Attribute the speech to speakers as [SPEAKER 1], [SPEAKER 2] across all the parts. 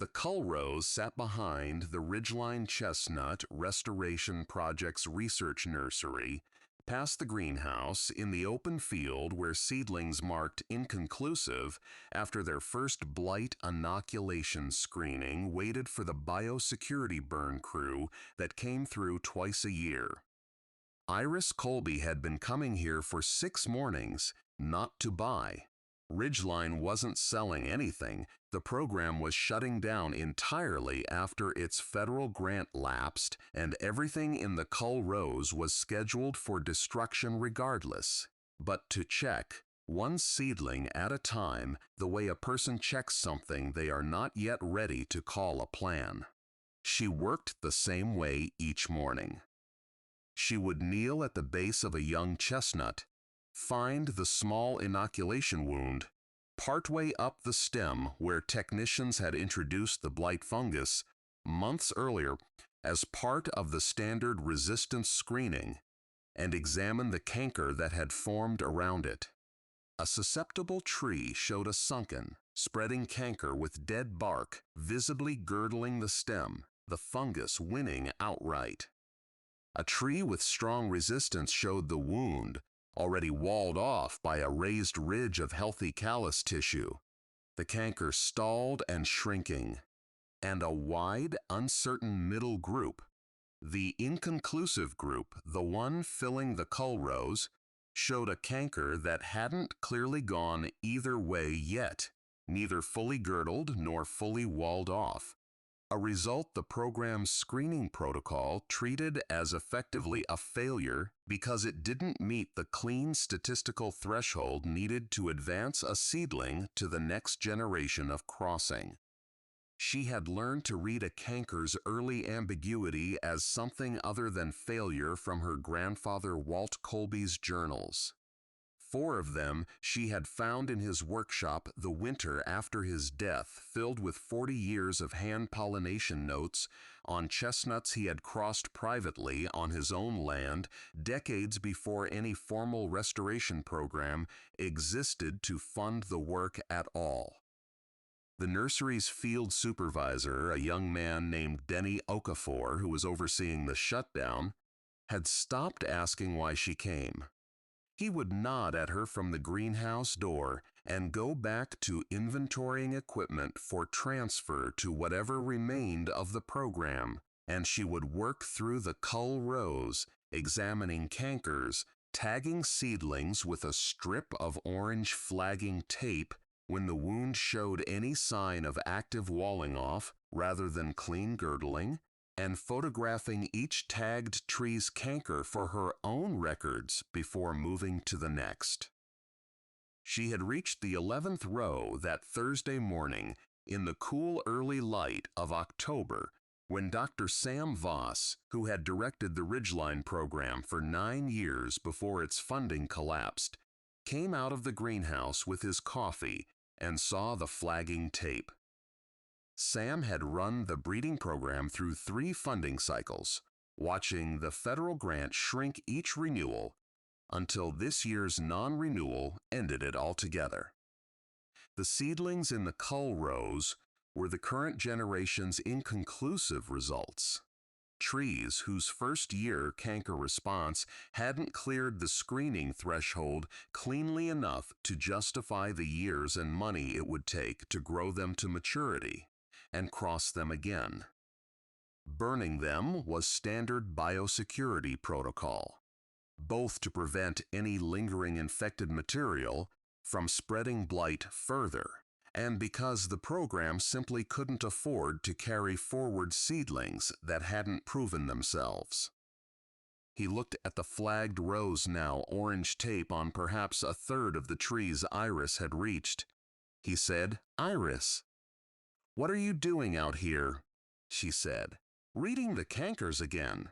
[SPEAKER 1] The cull rose sat behind the Ridgeline Chestnut Restoration Project's research nursery, past the greenhouse, in the open field where seedlings marked inconclusive after their first blight inoculation screening waited for the biosecurity burn crew that came through twice a year. Iris Colby had been coming here for 6 mornings, not to buy. Ridgeline wasn't selling anything. The program was shutting down entirely after its federal grant lapsed, and everything in the cull rows was scheduled for destruction regardless. But to check, one seedling at a time, the way a person checks something they are not yet ready to call a plan. She worked the same way each morning. She would kneel at the base of a young chestnut, find the small inoculation wound, partway up the stem where technicians had introduced the blight fungus months earlier as part of the standard resistance screening, and examine the canker that had formed around it. A susceptible tree showed a sunken, spreading canker with dead bark visibly girdling the stem, the fungus winning outright. A tree with strong resistance showed the wound, already walled off by a raised ridge of healthy callus tissue, the canker stalled and shrinking, and a wide, uncertain middle group, the inconclusive group, the one filling the cull rows, showed a canker that hadn't clearly gone either way yet, neither fully girdled nor fully walled off. A result the program's screening protocol treated as effectively a failure because it didn't meet the clean statistical threshold needed to advance a seedling to the next generation of crossing. She had learned to read a canker's early ambiguity as something other than failure from her grandfather Walt Colby's journals. 4 of them she had found in his workshop the winter after his death, filled with 40 years of hand-pollination notes on chestnuts he had crossed privately on his own land decades before any formal restoration program existed to fund the work at all. The nursery's field supervisor, a young man named Denny Okafor, who was overseeing the shutdown, had stopped asking why she came. He would nod at her from the greenhouse door and go back to inventorying equipment for transfer to whatever remained of the program, and she would work through the cull rows, examining cankers, tagging seedlings with a strip of orange flagging tape when the wound showed any sign of active walling off rather than clean girdling, and photographing each tagged tree's canker for her own records before moving to the next. She had reached the 11th row that Thursday morning in the cool early light of October when Dr. Sam Voss, who had directed the Ridgeline program for 9 years before its funding collapsed, came out of the greenhouse with his coffee and saw the flagging tape. Sam had run the breeding program through 3 funding cycles, watching the federal grant shrink each renewal until this year's non-renewal ended it altogether. The seedlings in the cull rows were the current generation's inconclusive results. Trees whose first-year canker response hadn't cleared the screening threshold cleanly enough to justify the years and money it would take to grow them to maturity and cross them again. Burning them was standard biosecurity protocol, both to prevent any lingering infected material from spreading blight further, and because the program simply couldn't afford to carry forward seedlings that hadn't proven themselves. He looked at the flagged rows now, orange tape on perhaps a third of the trees Iris had reached. He said, "Iris, what are you doing out here?" She said. "Reading the cankers again."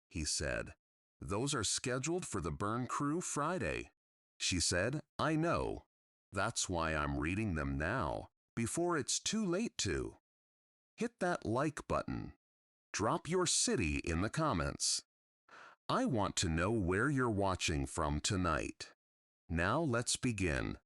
[SPEAKER 1] He said, "Those are scheduled for the burn crew Friday." She said, "I know. That's why I'm reading them now, before it's too late to." Hit that like button. Drop your city in the comments. I want to know where you're watching from tonight. Now let's begin.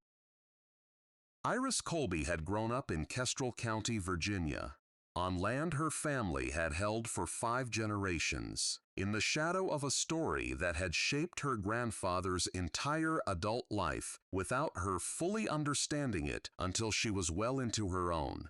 [SPEAKER 1] Iris Colby had grown up in Kestrel County, Virginia, on land her family had held for 5 generations, in the shadow of a story that had shaped her grandfather's entire adult life without her fully understanding it until she was well into her own.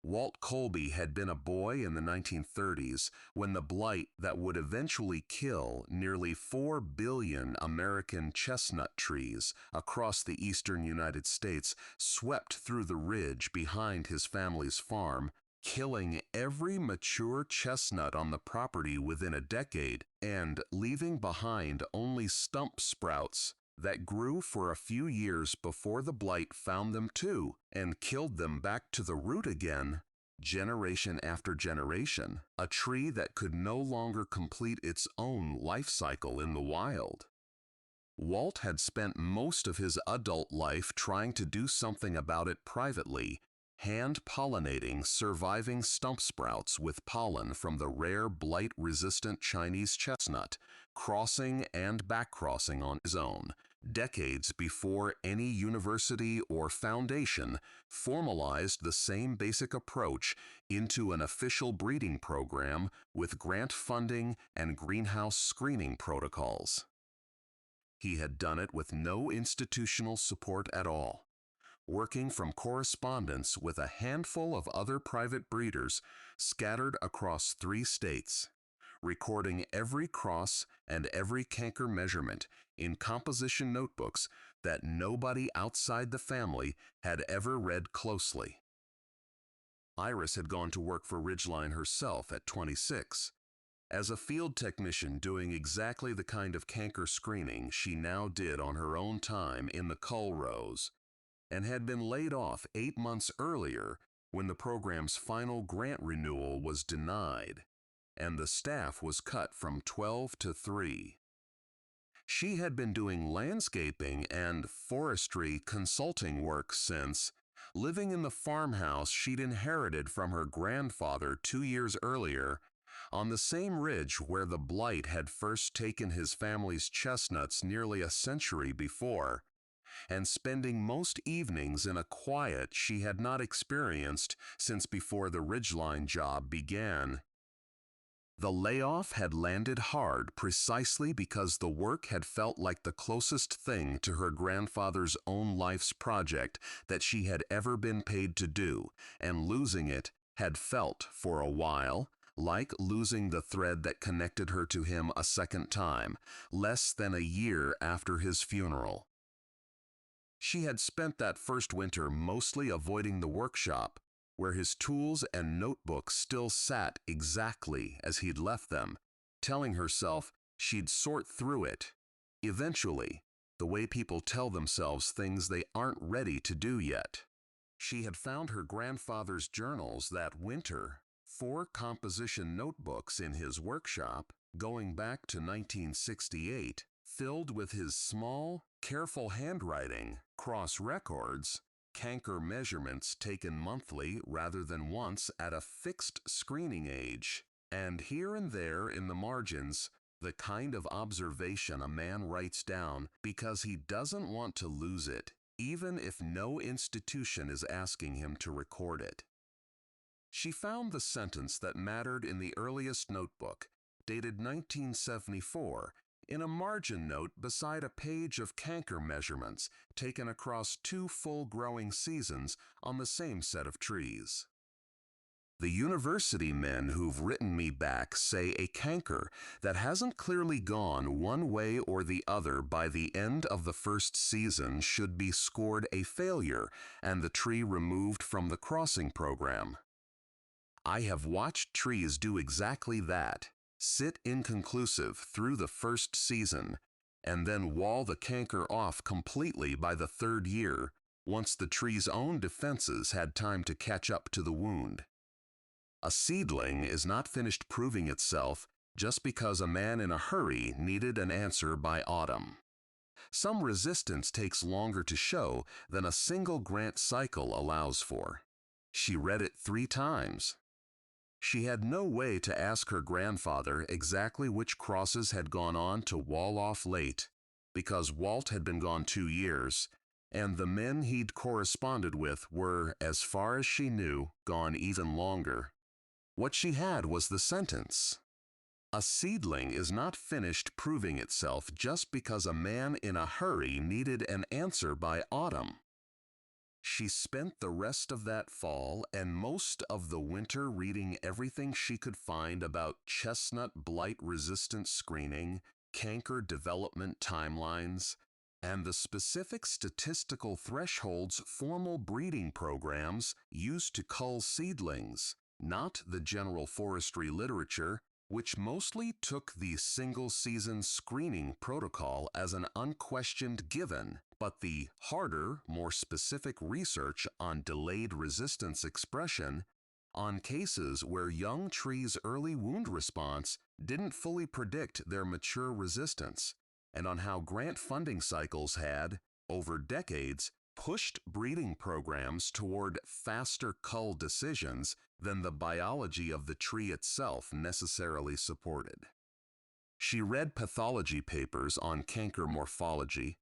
[SPEAKER 1] Walt Colby had been a boy in the 1930s when the blight that would eventually kill nearly 4 billion American chestnut trees across the eastern United States swept through the ridge behind his family's farm, killing every mature chestnut on the property within a decade and leaving behind only stump sprouts that grew for a few years before the blight found them too and killed them back to the root again, generation after generation, a tree that could no longer complete its own life cycle in the wild. Walt had spent most of his adult life trying to do something about it privately, hand-pollinating surviving stump sprouts with pollen from the rare blight-resistant Chinese chestnut, crossing and back-crossing on his own, decades before any university or foundation formalized the same basic approach into an official breeding program with grant funding and greenhouse screening protocols. He had done it with no institutional support at all, working from correspondence with a handful of other private breeders scattered across 3 states, recording every cross and every canker measurement in composition notebooks that nobody outside the family had ever read closely. Iris had gone to work for Ridgeline herself at 26, as a field technician doing exactly the kind of canker screening she now did on her own time in the cull rows, and had been laid off 8 months earlier when the program's final grant renewal was denied, and the staff was cut from 12 to 3. She had been doing landscaping and forestry consulting work since, living in the farmhouse she'd inherited from her grandfather 2 years earlier, on the same ridge where the blight had first taken his family's chestnuts nearly a century before, and spending most evenings in a quiet she had not experienced since before the Ridgeline job began. The layoff had landed hard precisely because the work had felt like the closest thing to her grandfather's own life's project that she had ever been paid to do, and losing it had felt, for a while, like losing the thread that connected her to him a second time, less than a year after his funeral. She had spent that first winter mostly avoiding the workshop, where his tools and notebooks still sat exactly as he'd left them, telling herself she'd sort through it, eventually, the way people tell themselves things they aren't ready to do yet. She had found her grandfather's journals that winter, 4 composition notebooks in his workshop, going back to 1968, filled with his small, careful handwriting, cross records, canker measurements taken monthly rather than once at a fixed screening age, and here and there in the margins, the kind of observation a man writes down because he doesn't want to lose it, even if no institution is asking him to record it. She found the sentence that mattered in the earliest notebook, dated 1974, in a margin note beside a page of canker measurements taken across 2 full growing seasons on the same set of trees. The university men who've written me back say a canker that hasn't clearly gone one way or the other by the end of the first season should be scored a failure and the tree removed from the crossing program. I have watched trees do exactly that, sit inconclusive through the first season, and then wall the canker off completely by the 3rd year, once the tree's own defenses had time to catch up to the wound. A seedling is not finished proving itself just because a man in a hurry needed an answer by autumn. Some resistance takes longer to show than a single grant cycle allows for. She read it 3 times. She had no way to ask her grandfather exactly which crosses had gone on to wall off late, because Walt had been gone 2 years, and the men he'd corresponded with were, as far as she knew, gone even longer. What she had was the sentence: "A seedling is not finished proving itself just because a man in a hurry needed an answer by autumn." She spent the rest of that fall and most of the winter reading everything she could find about chestnut blight-resistant screening, canker development timelines, and the specific statistical thresholds formal breeding programs used to cull seedlings, not the general forestry literature, which mostly took the single-season screening protocol as an unquestioned given, but the harder, more specific research on delayed resistance expression, on cases where young trees' early wound response didn't fully predict their mature resistance, and on how grant funding cycles had, over decades, pushed breeding programs toward faster cull decisions than the biology of the tree itself necessarily supported. She read pathology papers on canker morphology,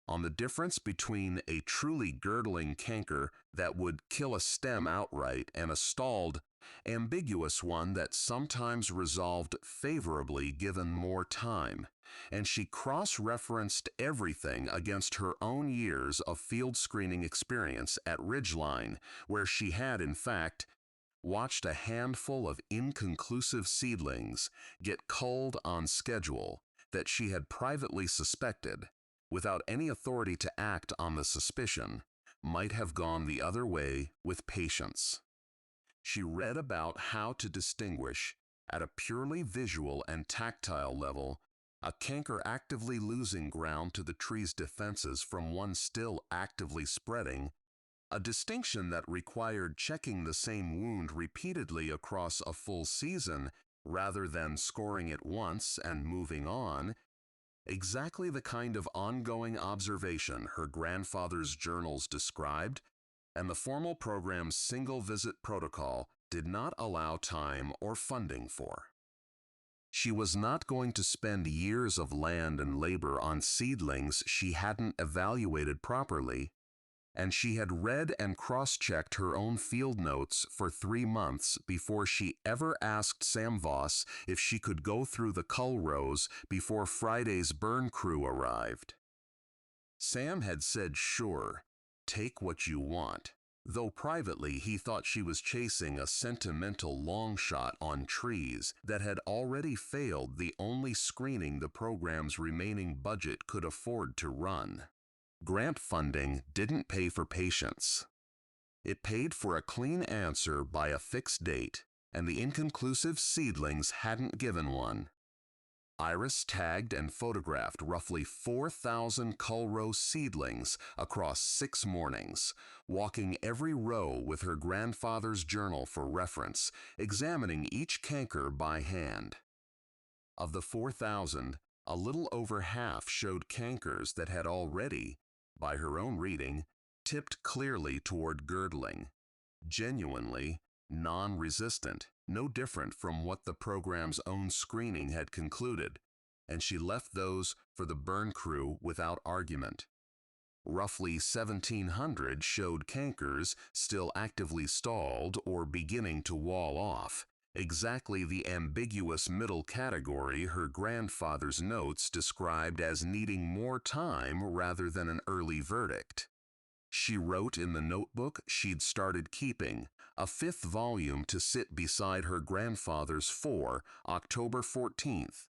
[SPEAKER 1] on the difference between a truly girdling canker that would kill a stem outright and a stalled, ambiguous one that sometimes resolved favorably given more time, and she cross-referenced everything against her own years of field screening experience at Ridgeline, where she had, in fact, watched a handful of inconclusive seedlings get culled on schedule that she had privately suspected, without any authority to act on the suspicion, might have gone the other way with patience. She read about how to distinguish, at a purely visual and tactile level, a canker actively losing ground to the tree's defenses from one still actively spreading, a distinction that required checking the same wound repeatedly across a full season rather than scoring it once and moving on, exactly the kind of ongoing observation her grandfather's journals described, and the formal program's single-visit protocol did not allow time or funding for. She was not going to spend years of land and labor on seedlings she hadn't evaluated properly, and she had read and cross-checked her own field notes for 3 months before she ever asked Sam Voss if she could go through the cull rows before Friday's burn crew arrived. Sam had said sure, take what you want, though privately he thought she was chasing a sentimental long shot on trees that had already failed the only screening the program's remaining budget could afford to run. Grant funding didn't pay for patience. It paid for a clean answer by a fixed date, and the inconclusive seedlings hadn't given one. Iris tagged and photographed roughly 4,000 cull row seedlings across 6 mornings, walking every row with her grandfather's journal for reference, examining each canker by hand. Of the 4,000, a little over half showed cankers that had already, by her own reading, tipped clearly toward girdling, genuinely non-resistant, no different from what the program's own screening had concluded, and she left those for the burn crew without argument. Roughly 1,700 showed cankers still actively stalled or beginning to wall off, exactly the ambiguous middle category her grandfather's notes described as needing more time rather than an early verdict. She wrote in the notebook she'd started keeping, a 5th volume to sit beside her grandfather's for October 14th.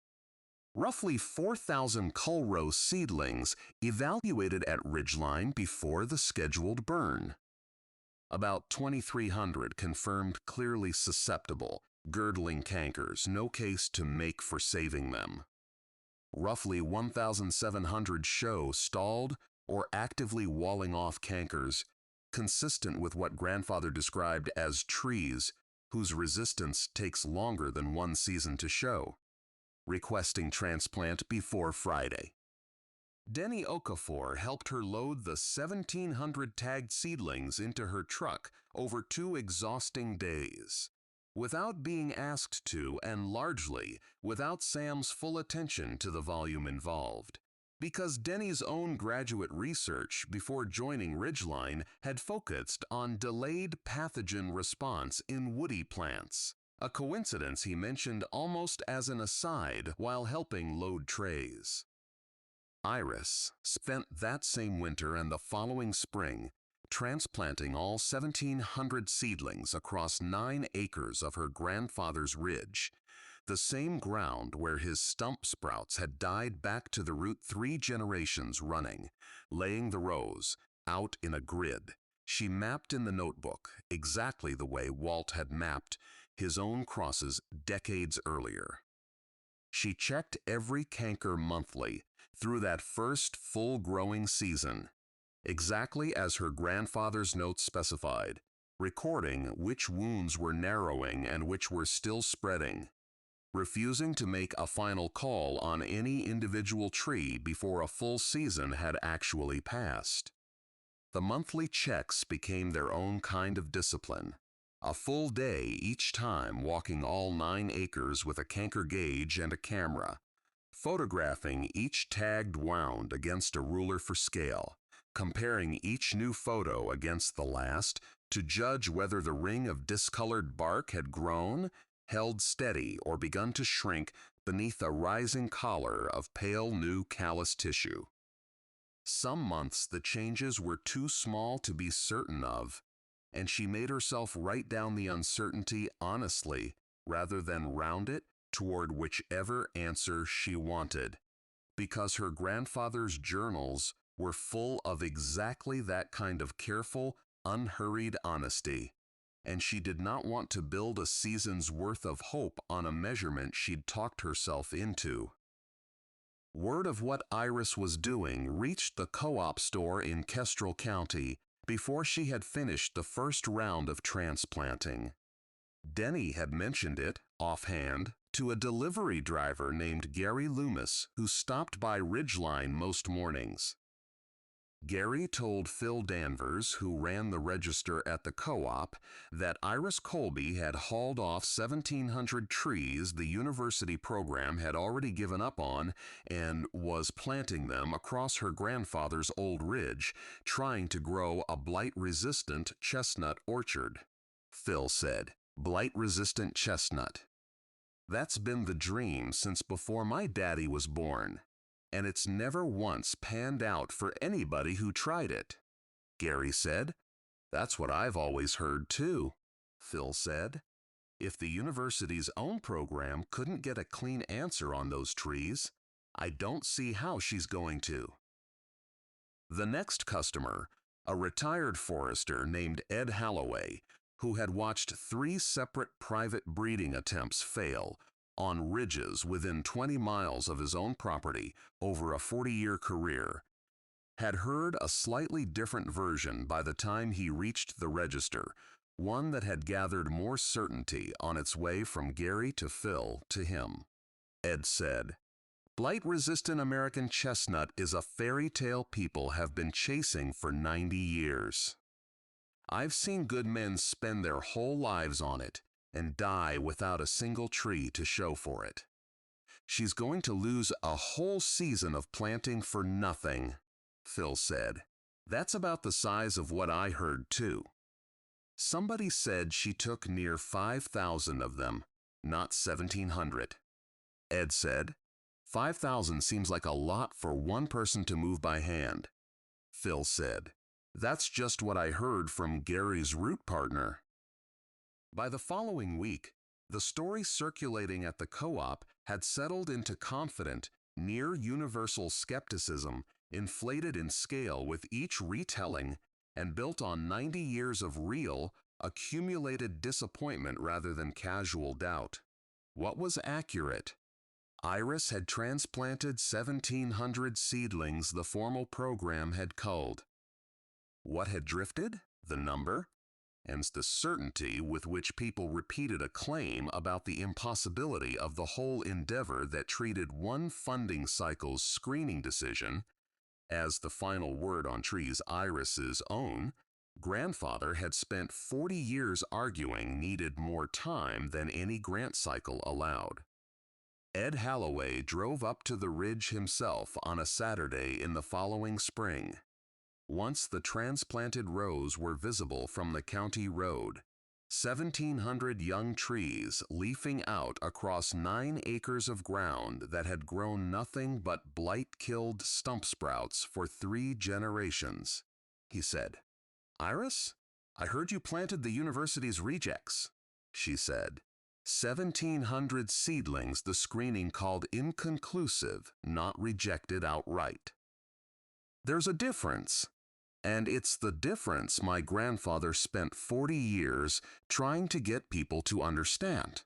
[SPEAKER 1] Roughly 4,000 cull row seedlings evaluated at Ridgeline before the scheduled burn. About 2,300 confirmed clearly susceptible, girdling cankers, no case to make for saving them. Roughly 1,700 show stalled or actively walling off cankers, consistent with what grandfather described as trees whose resistance takes longer than 1 season to show, requesting transplant before Friday. Denny Okafor helped her load the 1,700 tagged seedlings into her truck over 2 exhausting days, without being asked to and largely without Sam's full attention to the volume involved. Because Denny's own graduate research before joining Ridgeline had focused on delayed pathogen response in woody plants, a coincidence he mentioned almost as an aside while helping load trays. Iris spent that same winter and the following spring transplanting all 1,700 seedlings across 9 acres of her grandfather's ridge, the same ground where his stump sprouts had died back to the root 3 generations running, laying the rows out in a grid. She mapped in the notebook exactly the way Walt had mapped his own crosses decades earlier. She checked every canker monthly through that first full growing season, exactly as her grandfather's notes specified, recording which wounds were narrowing and which were still spreading, refusing to make a final call on any individual tree before a full season had actually passed. The monthly checks became their own kind of discipline. A full day each time walking all 9 acres with a canker gauge and a camera, photographing each tagged wound against a ruler for scale, comparing each new photo against the last to judge whether the ring of discolored bark had grown, held steady, or begun to shrink beneath a rising collar of pale new callus tissue. Some months the changes were too small to be certain of, and she made herself write down the uncertainty honestly rather than round it toward whichever answer she wanted, because her grandfather's journals were full of exactly that kind of careful, unhurried honesty, and she did not want to build a season's worth of hope on a measurement she'd talked herself into. Word of what Iris was doing reached the co-op store in Kestrel County before she had finished the first round of transplanting. Denny had mentioned it, offhand, to a delivery driver named Gary Loomis who stopped by Ridgeline most mornings. Gary told Phil Danvers, who ran the register at the co-op, that Iris Colby had hauled off 1,700 trees the university program had already given up on and was planting them across her grandfather's old ridge, trying to grow a blight-resistant chestnut orchard. Phil said, "Blight-resistant chestnut. That's been the dream since before my daddy was born. And it's never once panned out for anybody who tried it." Gary said, "That's what I've always heard too." Phil said, "If the university's own program couldn't get a clean answer on those trees, I don't see how she's going to." The next customer, a retired forester named Ed Halloway, who had watched 3 separate private breeding attempts fail on ridges within 20 miles of his own property over a 40-year career, had heard a slightly different version by the time he reached the register, one that had gathered more certainty on its way from Gary to Phil to him. Ed said, "Blight-resistant American chestnut is a fairy tale people have been chasing for 90 years. I've seen good men spend their whole lives on it and die without a single tree to show for it. She's going to lose a whole season of planting for nothing," Phil said. "That's about the size of what I heard too. Somebody said she took near 5,000 of them, not 1,700. Ed said, 5,000 seems like a lot for one person to move by hand. Phil said, "That's just what I heard from Gary's root partner." By the following week, the story circulating at the co-op had settled into confident, near-universal skepticism, inflated in scale with each retelling and built on 90 years of real, accumulated disappointment rather than casual doubt. What was accurate? Iris had transplanted 1,700 seedlings the formal program had culled. What had drifted? The number? And the certainty with which people repeated a claim about the impossibility of the whole endeavor that treated one funding cycle's screening decision as the final word on trees Iris's own grandfather had spent 40 years arguing needed more time than any grant cycle allowed. Ed Halloway drove up to the ridge himself on a Saturday in the following spring. Once the transplanted rows were visible from the county road, 1,700 young trees leafing out across 9 acres of ground that had grown nothing but blight-killed stump sprouts for 3 generations. He said, "Iris, I heard you planted the university's rejects," she said. 1,700 seedlings the screening called inconclusive, not rejected outright. There's a difference. And it's the difference my grandfather spent 40 years trying to get people to understand.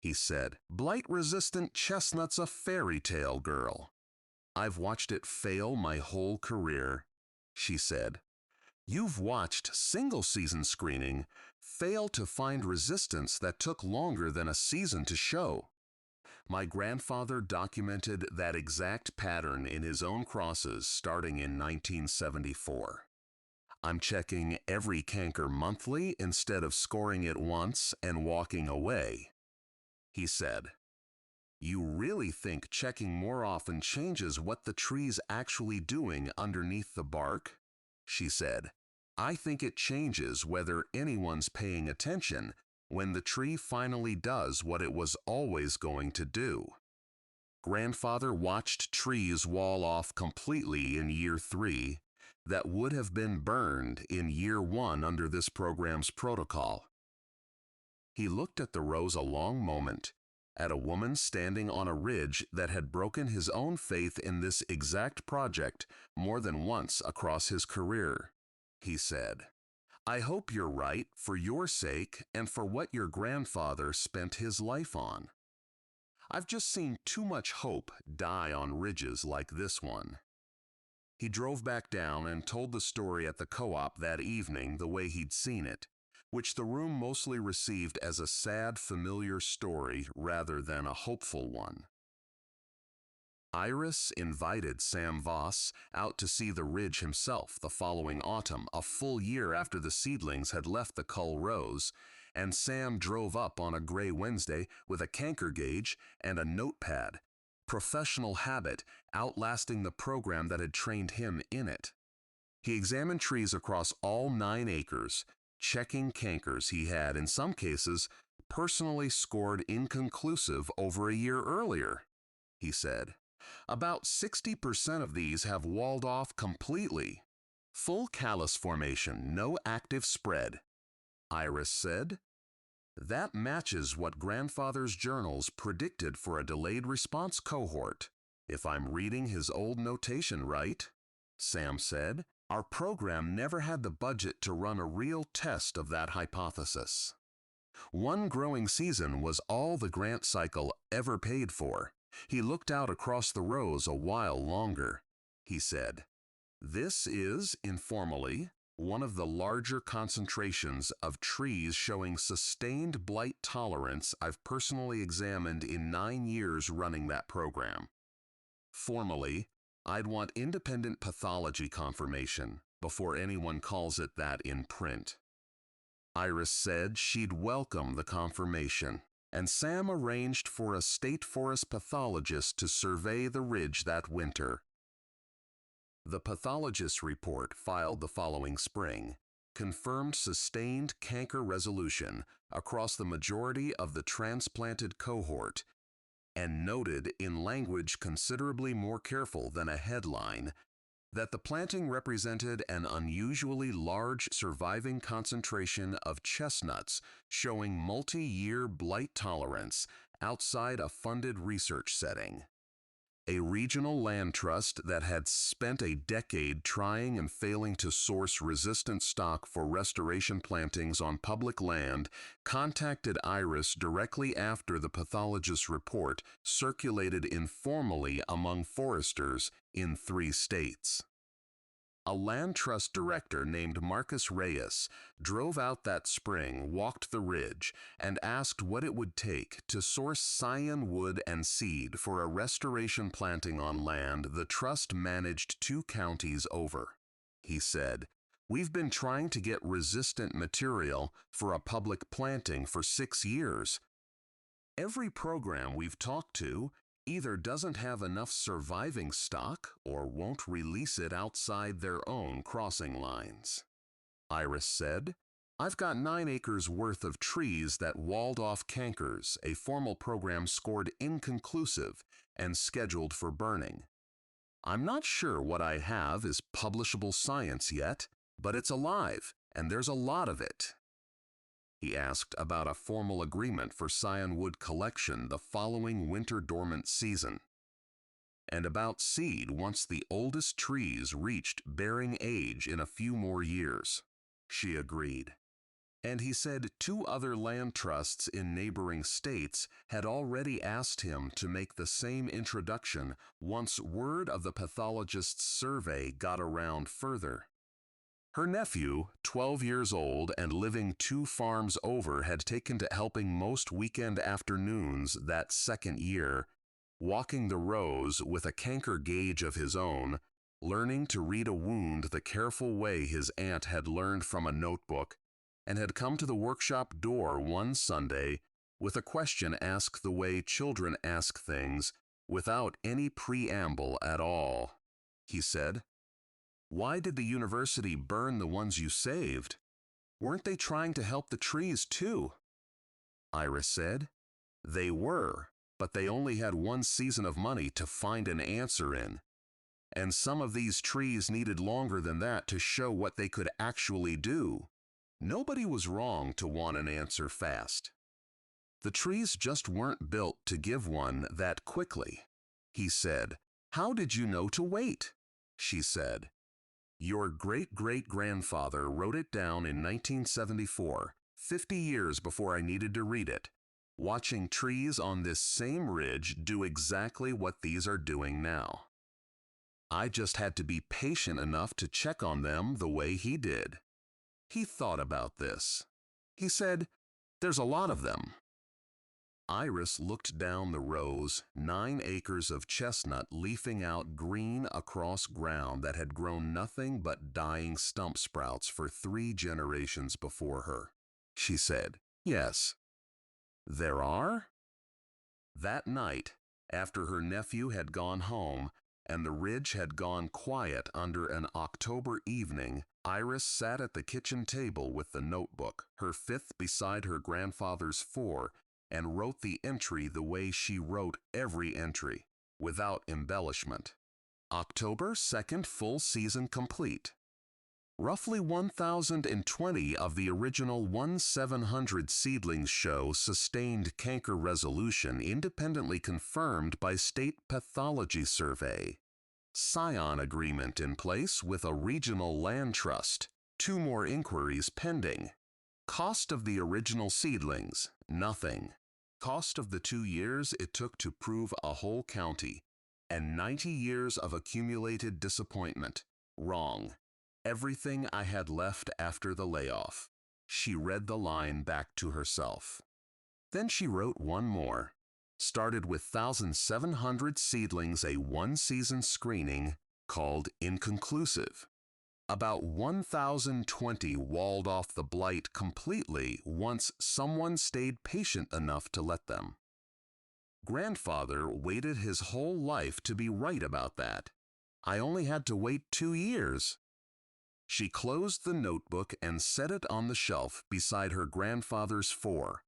[SPEAKER 1] He said, "Blight-resistant chestnut's a fairy tale, girl. I've watched it fail my whole career," she said. "You've watched single-season screening fail to find resistance that took longer than a season to show." My grandfather documented that exact pattern in his own crosses starting in 1974. "I'm checking every canker monthly instead of scoring it once and walking away," he said. "You really think checking more often changes what the tree's actually doing underneath the bark?" she said. "I think it changes whether anyone's paying attention when the tree finally does what it was always going to do." Grandfather watched trees wall off completely in year 3 that would have been burned in year 1 under this program's protocol. He looked at the rows a long moment, at a woman standing on a ridge that had broken his own faith in this exact project more than once across his career. He said, "I hope you're right for your sake and for what your grandfather spent his life on. I've just seen too much hope die on ridges like this one." He drove back down and told the story at the co-op that evening the way he'd seen it, which the room mostly received as a sad, familiar story rather than a hopeful one. Iris invited Sam Voss out to see the ridge himself the following autumn, a full year after the seedlings had left the cull rows, and Sam drove up on a gray Wednesday with a canker gauge and a notepad, professional habit outlasting the program that had trained him in it. He examined trees across all 9 acres, checking cankers he had, in some cases, personally scored inconclusive over a year earlier. He said, "About 60% of these have walled off completely. Full callus formation, no active spread." Iris said, "That matches what grandfather's journals predicted for a delayed response cohort, if I'm reading his old notation right." Sam said, "Our program never had the budget to run a real test of that hypothesis. 1 growing season was all the grant cycle ever paid for. He looked out across the rows a while longer." He said, "This is, informally, one of the larger concentrations of trees showing sustained blight tolerance I've personally examined in 9 years running that program. Formally, I'd want independent pathology confirmation before anyone calls it that in print." Iris said she'd welcome the confirmation, and Sam arranged for a state forest pathologist to survey the ridge that winter. The pathologist's report, filed the following spring, confirmed sustained canker resolution across the majority of the transplanted cohort and noted in language considerably more careful than a headline that the planting represented an unusually large surviving concentration of chestnuts showing multi-year blight tolerance outside a funded research setting. A regional land trust that had spent a decade trying and failing to source resistant stock for restoration plantings on public land contacted Iris directly after the pathologist's report circulated informally among foresters in 3 states. A land trust director named Marcus Reyes drove out that spring, walked the ridge, and asked what it would take to source scion wood and seed for a restoration planting on land the trust managed 2 counties over. He said, "We've been trying to get resistant material for a public planting for 6 years. Every program we've talked to either doesn't have enough surviving stock or won't release it outside their own crossing lines. Iris said, I've got 9 acres worth of trees that walled off cankers. A formal program scored inconclusive and scheduled for burning. I'm not sure what I have is publishable science yet, but it's alive, and there's a lot of it. He asked about a formal agreement for scionwood collection the following winter dormant season, and about seed once the oldest trees reached bearing age in a few more years. She agreed. And he said 2 other land trusts in neighboring states had already asked him to make the same introduction once word of the pathologist's survey got around further. Her nephew, 12 years old and living 2 farms over, had taken to helping most weekend afternoons that second year, walking the rows with a canker gauge of his own, learning to read a wound the careful way his aunt had learned from a notebook, and had come to the workshop door one Sunday with a question asked the way children ask things, without any preamble at all. He said, Why did the university burn the ones you saved? Weren't they trying to help the trees too? Iris said, They were, but they only had 1 season of money to find an answer in. And some of these trees needed longer than that to show what they could actually do. Nobody was wrong to want an answer fast. The trees just weren't built to give one that quickly. He said, How did you know to wait? She said, Your great-great-grandfather wrote it down in 1974, 50 years before I needed to read it, watching trees on this same ridge do exactly what these are doing now. I just had to be patient enough to check on them the way he did. He thought about this. He said, There's a lot of them. Iris looked down the rows, 9 acres of chestnut leafing out green across ground that had grown nothing but dying stump sprouts for 3 generations before her. She said, Yes. There are? That night, after her nephew had gone home and the ridge had gone quiet under an October evening, Iris sat at the kitchen table with the notebook, her 5th beside her grandfather's 4, and wrote the entry the way she wrote every entry, without embellishment. October 2nd full season complete. Roughly 1,020 of the original 1,700 seedlings show sustained canker resolution independently confirmed by state pathology survey. Scion agreement in place with a regional land trust. 2 more inquiries pending. Cost of the original seedlings, nothing. Cost of the 2 years it took to prove a whole county. And 90 years of accumulated disappointment, wrong. Everything I had left after the layoff. She read the line back to herself. Then she wrote one more. Started with 1,700 seedlings, a 1-season screening called inconclusive. About 1,020 walled off the blight completely once someone stayed patient enough to let them. Grandfather waited his whole life to be right about that. I only had to wait 2 years. She closed the notebook and set it on the shelf beside her grandfather's 4,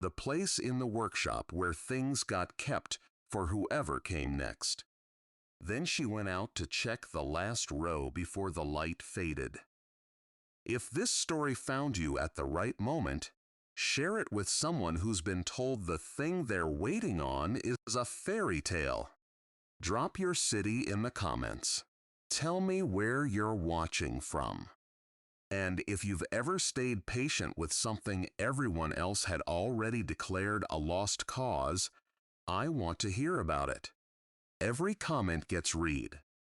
[SPEAKER 1] the place in the workshop where things got kept for whoever came next. Then she went out to check the last row before the light faded. If this story found you at the right moment, share it with someone who's been told the thing they're waiting on is a fairy tale. Drop your city in the comments. Tell me where you're watching from. And if you've ever stayed patient with something everyone else had already declared a lost cause, I want to hear about it. Every comment gets read.